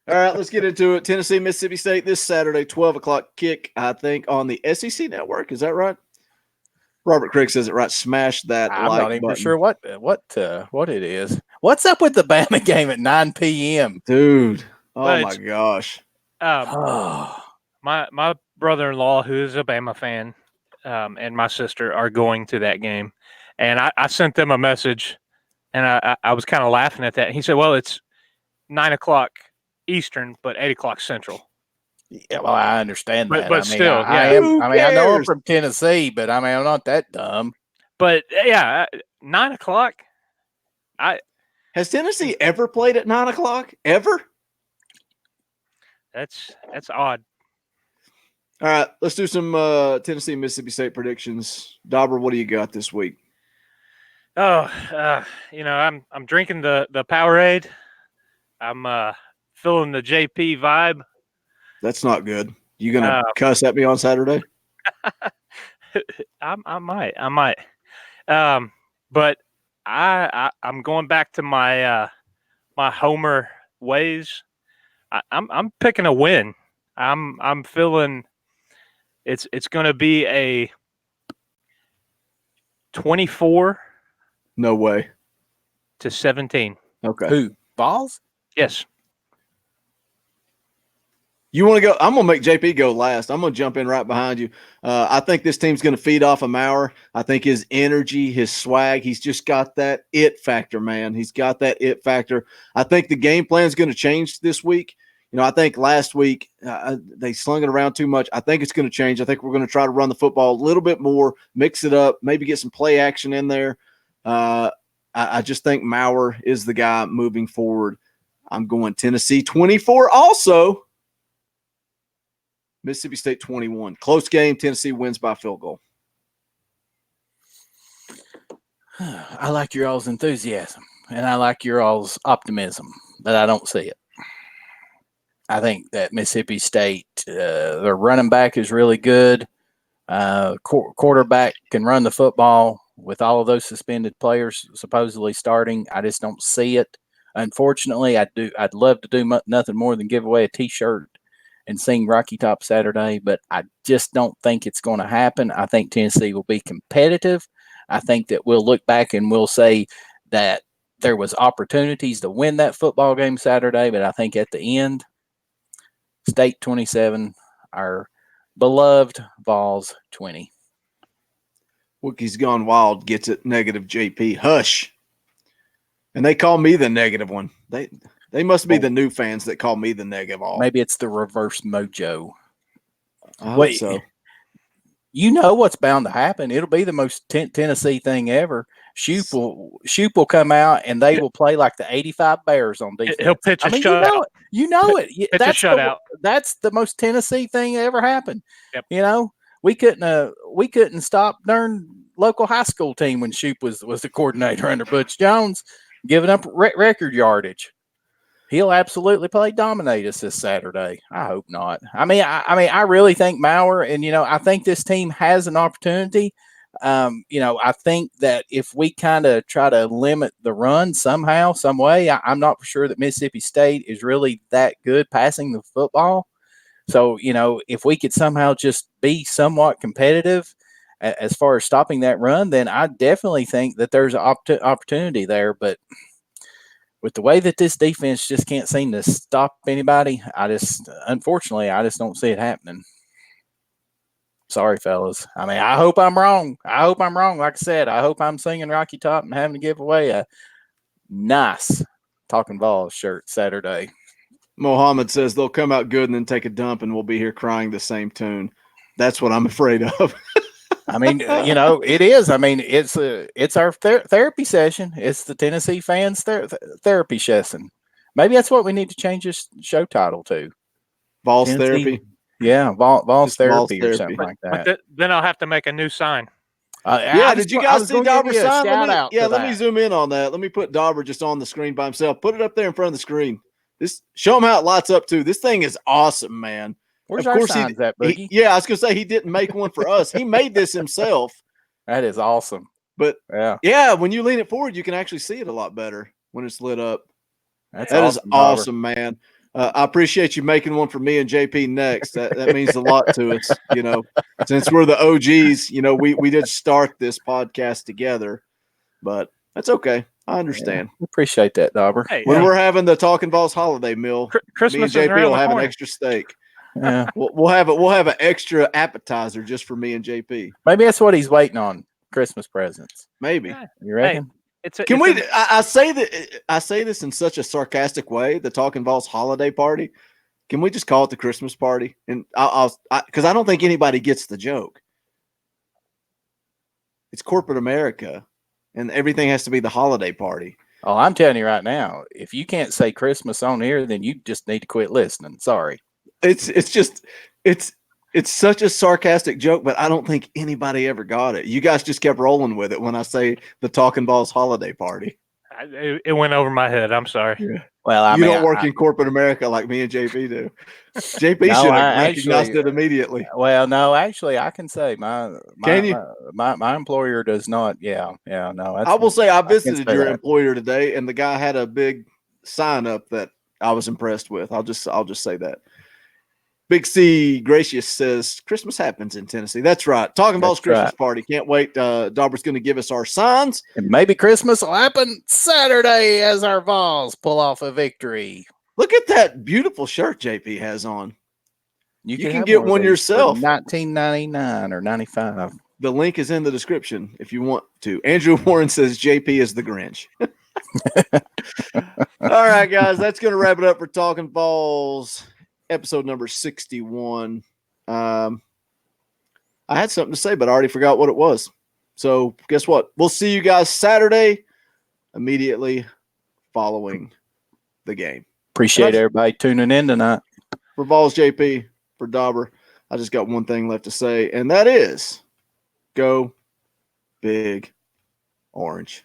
right, let's get into it. Tennessee, Mississippi State this Saturday, 12 o'clock kick, I think, on the SEC network. Is that right? Robert Craig says it right. Smash that I'm like not even button. sure what it is. What's up with the Bama game at 9 p.m.? Dude. Oh, Well, my gosh. My brother-in-law, who is a Bama fan, and my sister are going to that game, and I sent them a message, and I was kind of laughing at that. He said, "Well, it's 9 o'clock Eastern, but 8 o'clock Central." Yeah, well, I understand that. But still, I know I'm cares? from Tennessee, but I'm not that dumb. But yeah, 9 o'clock. Has Tennessee ever played at 9 o'clock? Ever? That's odd. All right, let's do some Tennessee, Mississippi State predictions. Dauber, what do you got this week? Oh, I'm drinking the Powerade. I'm feeling the JP vibe. That's not good. You gonna cuss at me on Saturday? I might. But I'm going back to my my Homer ways. I'm picking a win. I'm feeling it's going to be a 24 No way. to 17. Okay. Who? Balls? Yes. You want to go? I'm going to make JP go last. I'm going to jump in right behind you. I think this team's going to feed off of Maurer. I think his energy, his swag, he's just got that it factor, man. He's got that it factor. I think the game plan is going to change this week. I think last week they slung it around too much. I think it's going to change. I think we're going to try to run the football a little bit more, mix it up, maybe get some play action in there. I just think Maurer is the guy moving forward. I'm going Tennessee 24 also. Mississippi State 21. Close game. Tennessee wins by field goal. I like your all's enthusiasm, and I like your all's optimism, but I don't see it. I think that Mississippi State, their running back is really good. Quarterback can run the football with all of those suspended players supposedly starting. I just don't see it. Unfortunately, I'd love to do nothing more than give away a T-shirt and sing Rocky Top Saturday, but I just don't think it's going to happen. I think Tennessee will be competitive. I think that we'll look back and we'll say that there was opportunities to win that football game Saturday, but I think at the end, State 27, our beloved Vols 20. Wookie's Gone Wild gets it. Negative JP. Hush. And they call me the negative one. They must be the new fans that call me the negative all. Maybe it's the reverse mojo. I hope so. You know what's bound to happen. It'll be the most Tennessee thing ever. Shoop will come out and they will play like the 85 Bears on defense. He'll pitch a shutout. You know it. Pitch a shutout. That's the most Tennessee thing that ever happened. Yep. We couldn't stop darn local high school team when Shoop was the coordinator under Butch Jones, giving up record yardage. He'll absolutely dominate us this Saturday. I hope not. I really think Maurer, and I think this team has an opportunity. I think that if we kind of try to limit the run somehow, some way, I'm not sure that Mississippi State is really that good passing the football. So, if we could somehow just be somewhat competitive as far as stopping that run, then I definitely think that there's an opportunity there. But with the way that this defense just can't seem to stop anybody, unfortunately, I just don't see it happening. Sorry, fellas. I hope I'm wrong. Like I said, I hope I'm singing Rocky Top and having to give away a nice Talkin VAWLS shirt Saturday. Mohammed says they'll come out good and then take a dump and we'll be here crying the same tune. That's what I'm afraid of. I mean, it is. I mean, it's our therapy session. It's the Tennessee fans therapy session. Maybe that's what we need to change this show title to. Vols Tennessee, therapy. Yeah, Vols therapy or something like that. But then I'll have to make a new sign. Did you guys see Dauber's sign? Let me zoom in on that. Let me put Dauber just on the screen by himself. Put it up there in front of the screen. Show him how it lights up too. This thing is awesome, man. Where's our signs at, Boogie? I was gonna say he didn't make one for us. He made this himself. That is awesome. But when you lean it forward, you can actually see it a lot better when it's lit up. That is awesome, man. I appreciate you making one for me and JP next. That means a lot to us. Since we're the OGs, we did start this podcast together, but that's okay. I understand. Yeah, appreciate that, Dauber. Hey, when we're having the Talkin VAWLS holiday meal, Christmas me and JP will have corner. an extra steak. Yeah, we'll have an extra appetizer just for me and JP. Maybe that's what he's waiting on. Christmas presents. Maybe. You reckon? I say this in such a sarcastic way, the Talkin VAWLS holiday party. Can we just call it the Christmas party? And because I don't think anybody gets the joke. It's corporate America, and everything has to be the holiday party. Oh, I'm telling you right now, if you can't say Christmas on here, then you just need to quit listening. Sorry. It's such a sarcastic joke, but I don't think anybody ever got it. You guys just kept rolling with it when I say the Talkin VAWLS holiday party. It went over my head. I'm sorry. Yeah. Well, you don't work in corporate America like me and JP do. JP should have recognized it immediately. Well, no, actually, I can say my employer does not. Yeah, no. I will say I visited your employer today, and the guy had a big sign up that I was impressed with. I'll just say that. Big C Gracious says Christmas happens in Tennessee. That's right. Talkin VAWLS Christmas party. Can't wait. Dauber's going to give us our signs. And maybe Christmas will happen Saturday as our Vols pull off a victory. Look at that beautiful shirt JP has on. You can get one yourself. $19.99 or $95. The link is in the description if you want to. Andrew Warren says JP is the Grinch. All right, guys. That's going to wrap it up for Talkin VAWLS. Episode number 61. I had something to say, but I already forgot what it was. So guess what? We'll see you guys Saturday, immediately following the game. Appreciate everybody tuning in tonight. For Vols JP, for Dauber, I just got one thing left to say, and that is go Big Orange.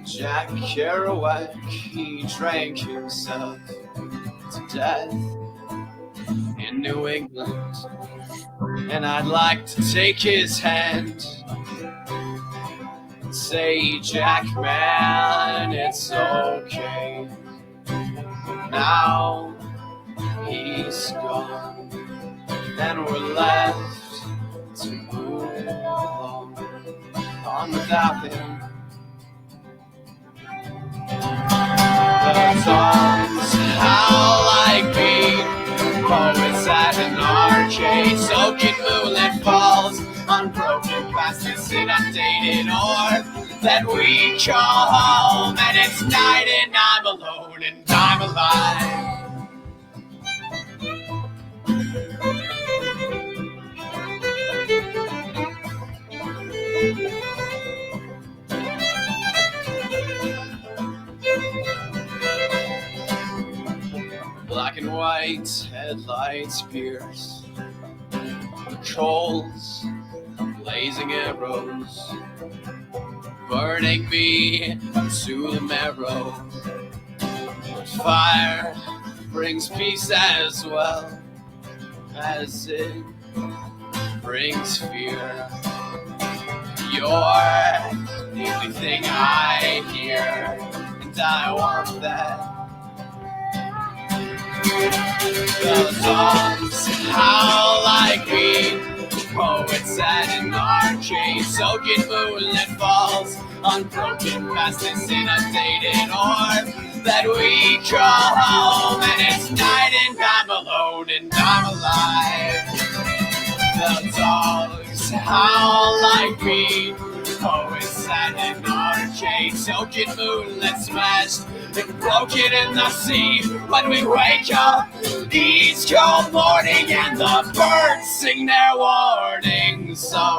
Jack Kerouac, he drank himself to death in New England, and I'd like to take his hand and say, Jack, man, it's okay. Now he's gone, and we're left to move on without him. The songs howl like beat, poets at an arcade, soaking moonlit falls, unbroken past this inundated ore that we call home, and it's night and I'm alone and I'm alive. Black and white headlights pierce patrols, blazing arrows, burning me to the marrow. But fire brings peace as well as it brings fear. You're the only thing I hear, and I want that. The songs howl like me, poets at an arcade, soaking moonlit falls, unbroken past this inundated ore that we call home, and it's night and I'm alone and I'm alive. The dogs howl like me, poets sat in arcades, soaking moonlit smashed and broken in the sea. When we wake up each cold morning and the birds sing their warning song.